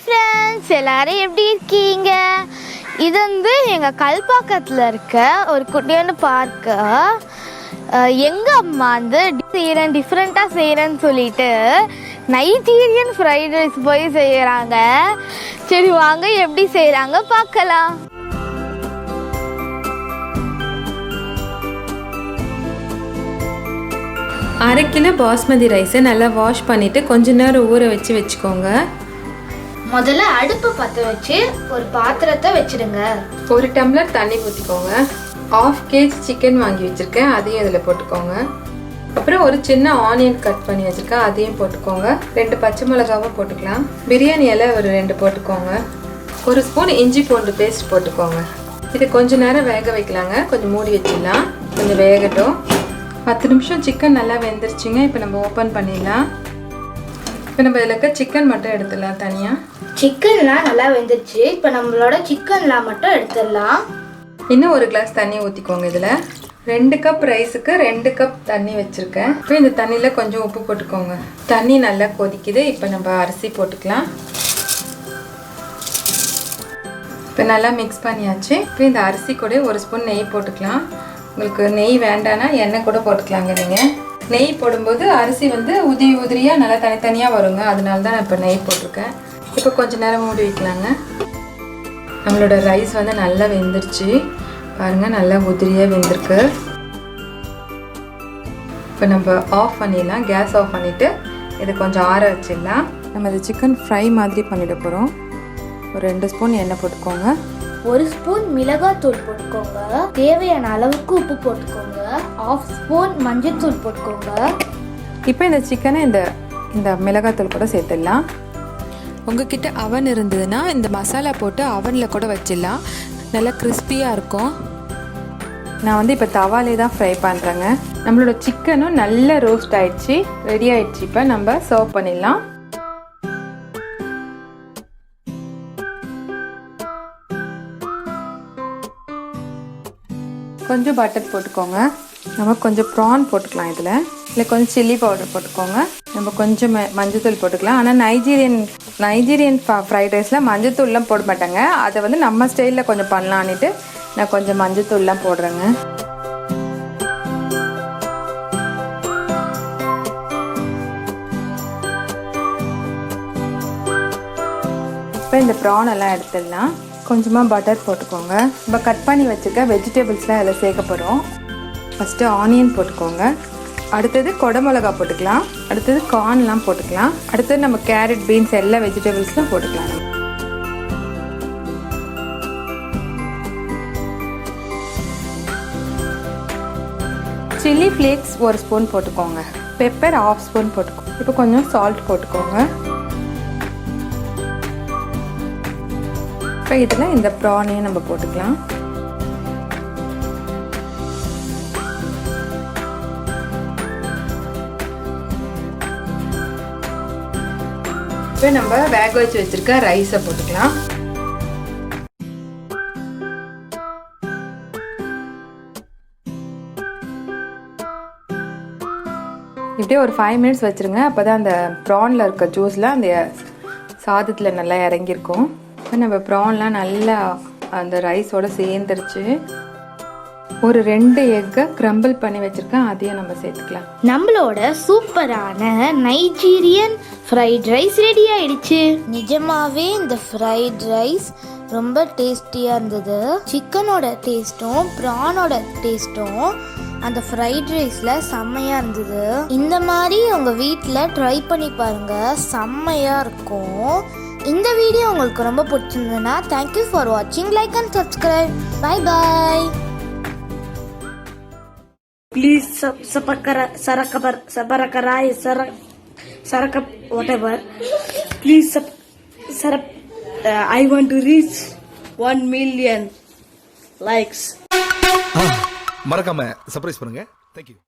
Friends, எல்லாரும் எப்படி இருக்கீங்க? இது வந்து எங்கள் கல்பாக்கத்தில் இருக்க ஒரு குட்டியான பார்க்கு. எங்கள் அம்மா வந்து டிஃப்ரெண்ட்டாக செய்கிறேன்னு சொல்லிட்டு நைஜீரியன் ஃப்ரைட் ரைஸ் போய் செய்கிறாங்க. சரி வாங்க எப்படி செய்கிறாங்க பார்க்கலாம். அரை கிலோ பாஸ்மதி ரைஸை நல்லா வாஷ் பண்ணிவிட்டு கொஞ்ச நேரம் ஊற வச்சுக்கோங்க. முதல்ல அடுப்பு பற்ற வச்சு ஒரு பாத்திரத்தை வச்சுடுங்க. ஒரு டம்ளர் தண்ணி ஊற்றிக்கோங்க. 1/2 kg சிக்கன் வாங்கி வச்சுருக்கேன், அதையும் இதில் போட்டுக்கோங்க. அப்புறம் ஒரு சின்ன ஆனியன் கட் பண்ணி வச்சுருக்கேன், அதையும் போட்டுக்கோங்க. 2 பச்சை மிளகாவும் போட்டுக்கலாம். பிரியாணி இலை ஒரு 2 போட்டுக்கோங்க. 1 ஸ்பூன் இஞ்சி பூண்டு பேஸ்ட் போட்டுக்கோங்க. இது கொஞ்சம் நேரம் வேக வைக்கலாங்க. கொஞ்சம் மூடி வச்சிடலாம், கொஞ்சம் வேகட்டும். 10 நிமிஷம் சிக்கன் நல்லா வெந்துருச்சுங்க. இப்போ நம்ம ஓப்பன் பண்ணிடலாம். இப்போ நம்ம இதில் இருக்க சிக்கன் மட்டும் எடுத்துடலாம் தனியாக. சிக்கன்லாம் நல்லா வெந்துருச்சு. இப்போ நம்மளோட சிக்கன்லாம் மட்டும் எடுத்துடலாம். இன்னும் 1 கிளாஸ் தண்ணி ஊற்றிக்கோங்க. இதில் 2 கப் ரைஸுக்கு 2 கப் தண்ணி வச்சுருக்கேன். இப்போ இந்த தண்ணியில் கொஞ்சம் உப்பு போட்டுக்கோங்க. தண்ணி நல்லா கொதிக்குது. இப்போ நம்ம அரிசி போட்டுக்கலாம். இப்போ நல்லா மிக்ஸ் பண்ணியாச்சு. இப்போ இந்த அரிசி கூட 1 ஸ்பூன் நெய் போட்டுக்கலாம். உங்களுக்கு நெய் வேண்டான்னா எண்ணெய் கூட போட்டுக்கலாங்க. நீங்கள் நெய் போடும்போது அரிசி வந்து உதிரியாக நல்லா தனித்தனியாக வருங்க. அதனால தான் நான் இப்போ நெய் போட்டிருக்கேன். இப்போ கொஞ்சம் நேரம் மூடி வைக்கலாங்க. நம்மளோட ரைஸ் வந்து நல்லா வெந்துருச்சு பாருங்கள், நல்லா உதிரியாக வெந்திருக்கு. இப்போ நம்ம ஆஃப் பண்ணிடலாம். கேஸ் ஆஃப் பண்ணிவிட்டு இதை கொஞ்சம் ஆற வச்சிடலாம். நம்ம இது சிக்கன் ஃப்ரை மாதிரி பண்ணிட போகிறோம். ஒரு 2 ஸ்பூன் எண்ணெய் போட்டுக்கோங்க. 1 ஸ்பூன் மிளகாத்தூள் போட்டுக்கோங்க. தேவையான அளவுக்கு உப்பு போட்டுக்கோங்க. 1/2 ஸ்பூன் மஞ்சள் தூள் போட்டுக்கோங்க. இப்போ இந்த சிக்கனை இந்த மிளகாத்தூள் கூட சேர்த்துடலாம். உங்ககிட்ட அவன் இருந்ததுன்னா இந்த மசாலா போட்டு அவனில் கூட வச்சிடலாம், நல்லா கிறிஸ்பியாக இருக்கும். நான் வந்து இப்போ தவாலே தான் ஃப்ரை பண்ணுறேங்க. நம்மளோட சிக்கனும் நல்லா ரோஸ்ட் ஆயிடுச்சு, ரெடி ஆயிடுச்சு. இப்போ நம்ம சர்வ் பண்ணிடலாம். கொஞ்சம் பட்டர் போட்டுக்கோங்க. நம்ம கொஞ்சம் ப்ரான் போட்டுக்கலாம். இல்லை கொஞ்சம் சில்லி பவுடர் போட்டுக்கோங்க. நம்ம கொஞ்சம் மஞ்சத்தூள் போட்டுக்கலாம். ஆனால் நைஜீரியன் ஃப்ரைட் ரைஸில் மஞ்சத்தூள்லாம் போட மாட்டாங்க. அதை வந்து நம்ம ஸ்டைலில் கொஞ்சம் பண்ணலான்ட்டு நான் கொஞ்சம் மஞ்சத்தூள்லாம் போடுறேங்க. இப்போ இந்த ப்ரான் எல்லாம் எடுத்துடலாம். கொஞ்சமாக பட்டர் போட்டுக்கோங்க. இப்போ கட் பண்ணி வச்சுருக்க வெஜிடபிள்ஸ்லாம் அதில் சேர்க்க போகிறோம். ஃபஸ்ட்டு ஆனியன் போட்டுக்கோங்க. அடுத்தது குடமிளகா போட்டுக்கலாம். அடுத்தது கார்ன்லாம் போட்டுக்கலாம். அடுத்தது நம்ம கேரட், பீன்ஸ் எல்லா வெஜிடபிள்ஸ்லாம் போட்டுக்கலாம். சில்லி ஃப்ளேக்ஸ் 1 ஸ்பூன் போட்டுக்கோங்க. பெப்பர் 1/2 ஸ்பூன் போட்டுக்கோங்க. இப்போ கொஞ்சம் சால்ட் போட்டுக்கோங்க. இப்போ இதில் இந்த ப்ரானையும் நம்ம போட்டுக்கலாம். இப்போ நம்ம வேக வச்சு வச்சிருக்க ரைஸை போட்டுக்கலாம். இப்படியே ஒரு 5 மினிட்ஸ் வச்சுருங்க. அப்போ தான் அந்த ப்ரானில் இருக்க ஜூஸ்லாம் அந்த சாதத்தில் நல்லா இறங்கியிருக்கும். இப்போ நம்ம ப்ரான்லாம் நல்லா அந்த ரைஸோடு சேர்ந்துருச்சு. ஒரு 2 எக்கை கிரம்பிள் பண்ணி வச்சுருக்கேன், அதையும் நம்ம சேர்த்துக்கலாம். நம்மளோட சூப்பரான நைஜீரியன் ஃப்ரைட் ரைஸ் ரெடி ஆயிடுச்சு. நிஜமாவே இந்த ஃப்ரைட் ரைஸ் ரொம்ப டேஸ்டியாக இருந்தது. சிக்கனோட டேஸ்ட்டும் ப்ரானோட டேஸ்ட்டும் அந்த ஃப்ரைட் ரைஸில் செம்மையாக இருந்தது. இந்த மாதிரி உங்கள் வீட்டில் ட்ரை பண்ணி பாருங்கள், செம்மையாக இருக்கும். இந்த வீடியோ உங்களுக்கு ரொம்ப பிடிச்சிருந்ததுன்னா தேங்க்யூ ஃபார் வாட்சிங். Like and subscribe. Bye bye. Please whatever. Please I want to reach 1 million likes. மறக்காம சர்ப்ரைஸ் பண்ணுங்க. Thank you.